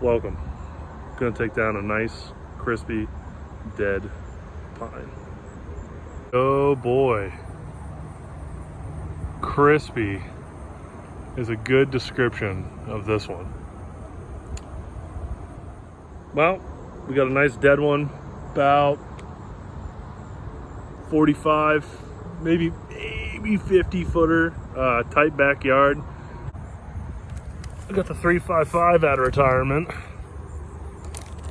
welcome. Gonna take down a nice, crispy, dead pine. Oh boy. Crispy is a good description of this one. Well, we got a nice dead one, about 45, maybe 50 footer, tight backyard. I got the 355 out of retirement.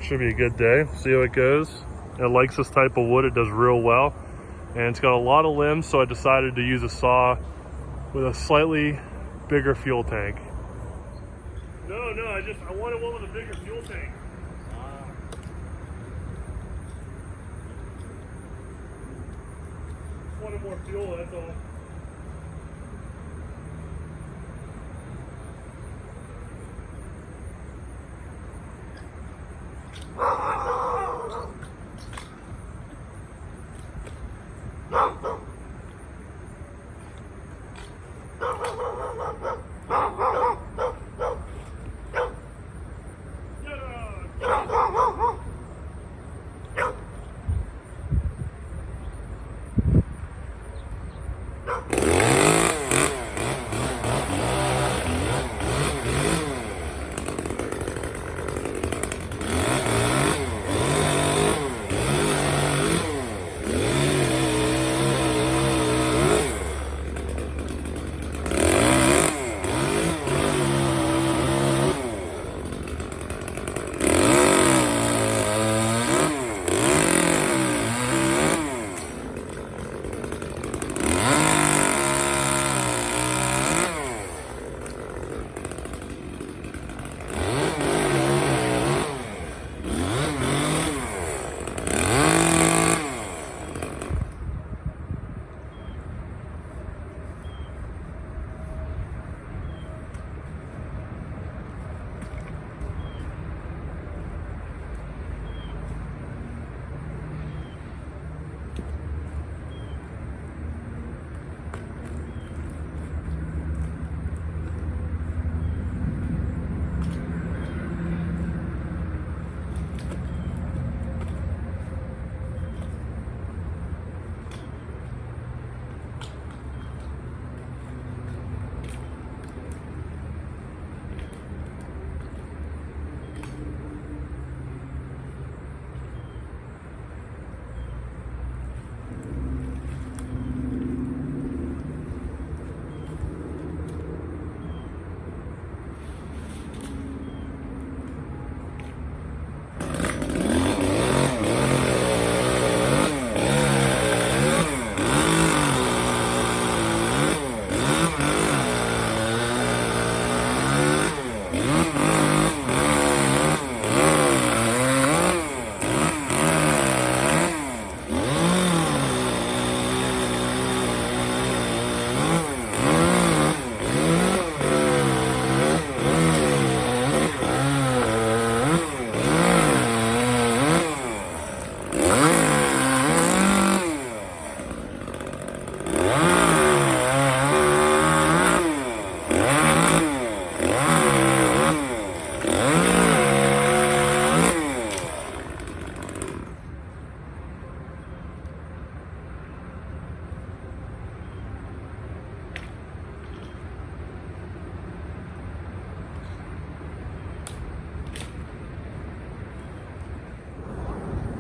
Should be a good day. See how it goes. It likes this type of wood. It does real well. And it's got a lot of limbs, so I decided to use a saw with a slightly bigger fuel tank. No, I wanted one with a bigger fuel tank. Just wanted more fuel, that's all.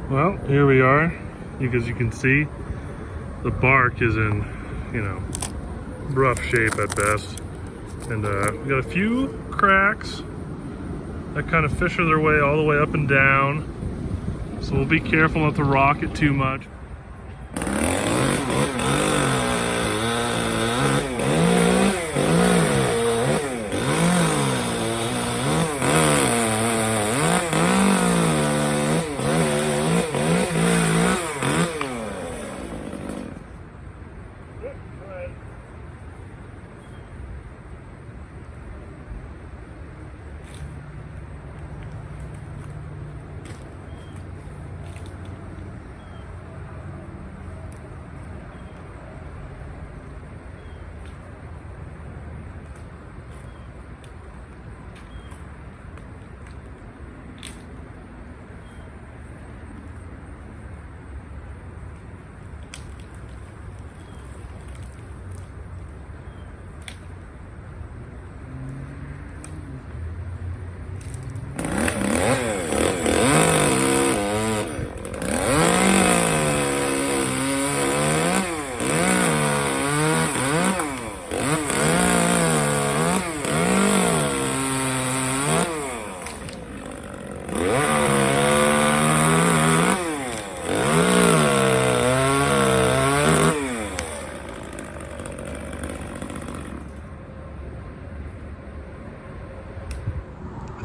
Well, here we are. As you can see, the bark is in, rough shape at best. And we got a few cracks that kind of fissure their way all the way up and down. So we'll be careful not to rock it too much.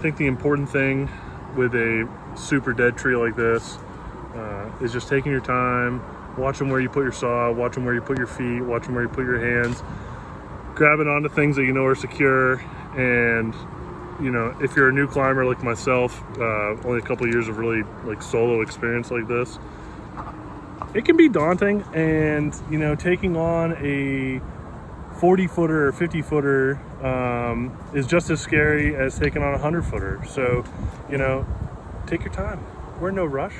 think the important thing with a super dead tree like this is just taking your time, watching where you put your saw, watching where you put your feet, watching where you put your hands, grabbing onto things that you know are secure. And you know, if you're a new climber like myself, only a couple of years of really like solo experience like this, it can be daunting. And you know, taking on a 40-footer or 50-footer is just as scary as taking on a 100-footer. So, you know, take your time. We're in no rush.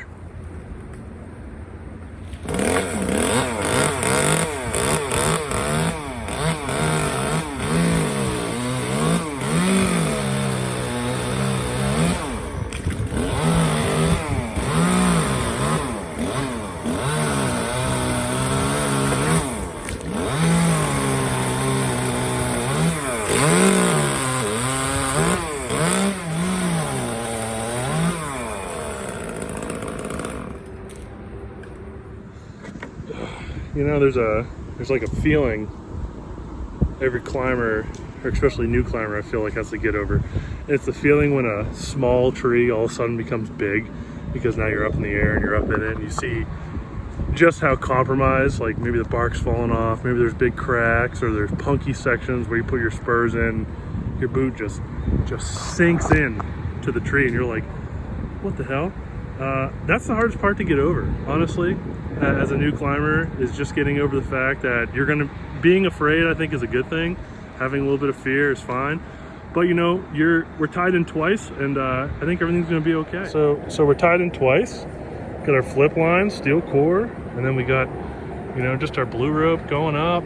You know, there's like a feeling every climber, or especially new climber, I feel like has to get over. And it's the feeling when a small tree all of a sudden becomes big, because now you're up in the air and you're up in it and you see just how compromised, like maybe the bark's falling off, maybe there's big cracks, or there's punky sections where you put your spurs in, your boot just sinks in to the tree and you're like, what the hell? That's the hardest part to get over, honestly, as a new climber, is just getting over the fact that being afraid, I think, is a good thing. Having a little bit of fear is fine, but you know, we're tied in twice, and I think everything's gonna be okay. So we're tied in twice, got our flip line, steel core, and then we got, you know, just our blue rope going up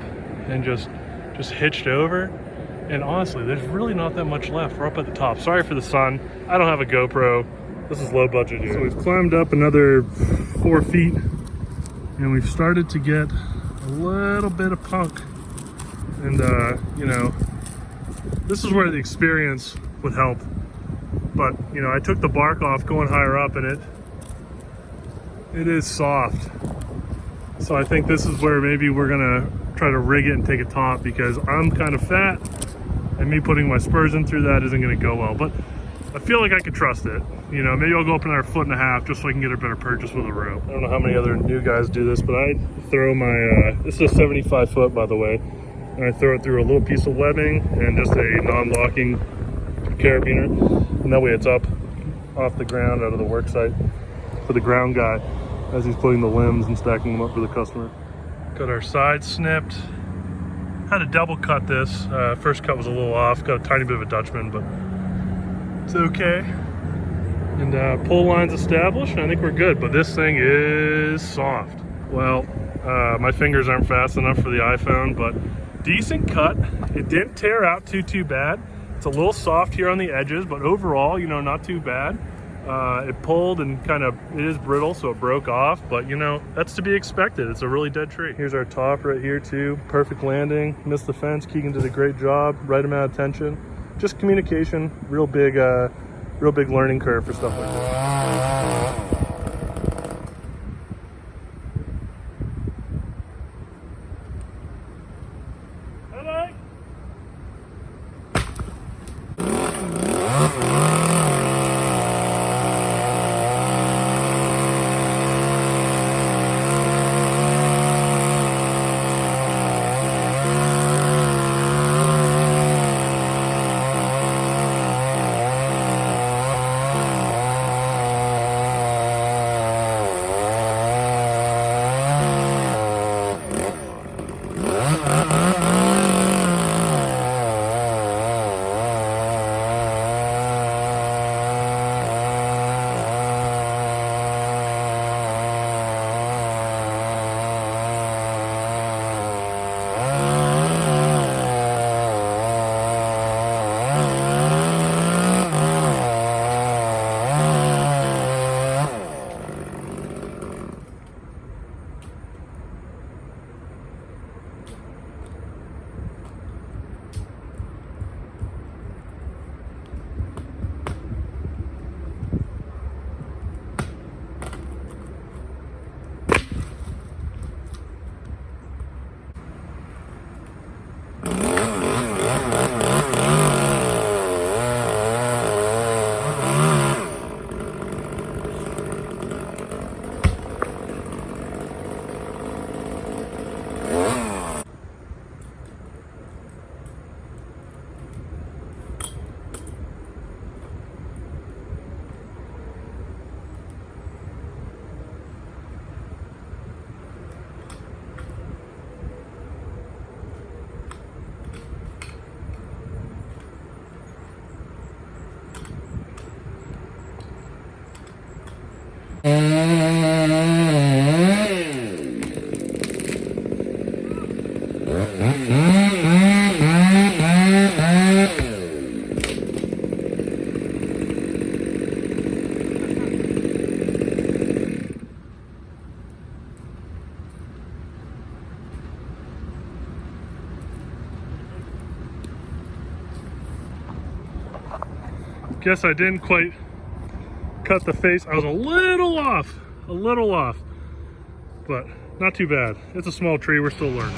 and just hitched over. And honestly, there's really not that much left. We're up at the top. Sorry for the sun. I don't have a GoPro. This is low budget here. So we've climbed up another 4 feet and we've started to get a little bit of punk. And you know, this is where the experience would help. But you know, I took the bark off going higher up and it is soft. So I think this is where maybe we're gonna try to rig it and take a top, because I'm kind of fat and me putting my spurs in through that isn't gonna go well. But I feel like I could trust it. You know, maybe I'll go up another 1.5 feet just so I can get a better purchase with a rope. I don't know how many other new guys do this, but I throw my, this is a 75 foot, by the way, and I throw it through a little piece of webbing and just a non-locking carabiner, and that way it's up off the ground out of the work site for the ground guy as he's putting the limbs and stacking them up for the customer. Got our sides snipped. Had to double cut this. First cut was a little off, got a tiny bit of a Dutchman, but it's okay. And pull lines established, and I think we're good, but this thing is soft. Well, my fingers aren't fast enough for the iPhone, but decent cut. It didn't tear out too bad. It's a little soft here on the edges, but overall, you know, not too bad. It pulled and it is brittle, so it broke off, but you know, that's to be expected. It's a really dead tree. Here's our top right here too. Perfect landing, missed the fence. Keegan did a great job, right amount of tension. Just communication, real big learning curve for stuff like this. Guess I didn't quite cut the face. I was a little off, but not too bad. It's a small tree, we're still learning.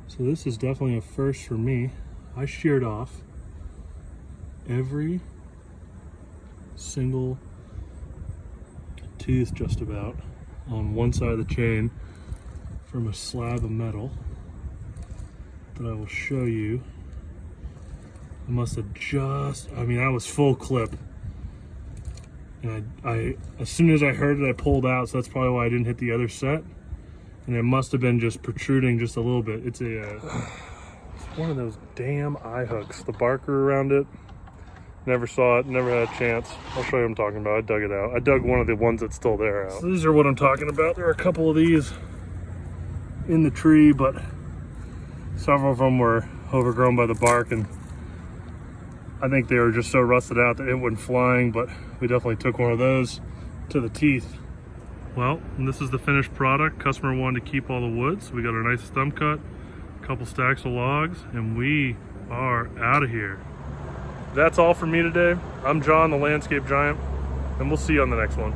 So this is definitely a first for me. I sheared off every single tooth just about on one side of the chain from a slab of metal that I will show you. I must have just, I mean, that was full clip. And I as soon as I heard it, I pulled out, so that's probably why I didn't hit the other set. And it must have been just protruding just a little bit. It's it's one of those damn eye hooks. The barker around it, never saw it, never had a chance. I'll show you what I'm talking about. I dug it out. I dug one of the ones that's still there out. So these are what I'm talking about. There are a couple of these in the tree, but several of them were overgrown by the bark, and I think they were just so rusted out that it went flying, but we definitely took one of those to the teeth. Well, and this is the finished product. Customer wanted to keep all the wood, so we got a nice stump cut, a couple stacks of logs, and we are out of here. That's all for me today. I'm John, the Landscape Giant, and we'll see you on the next one.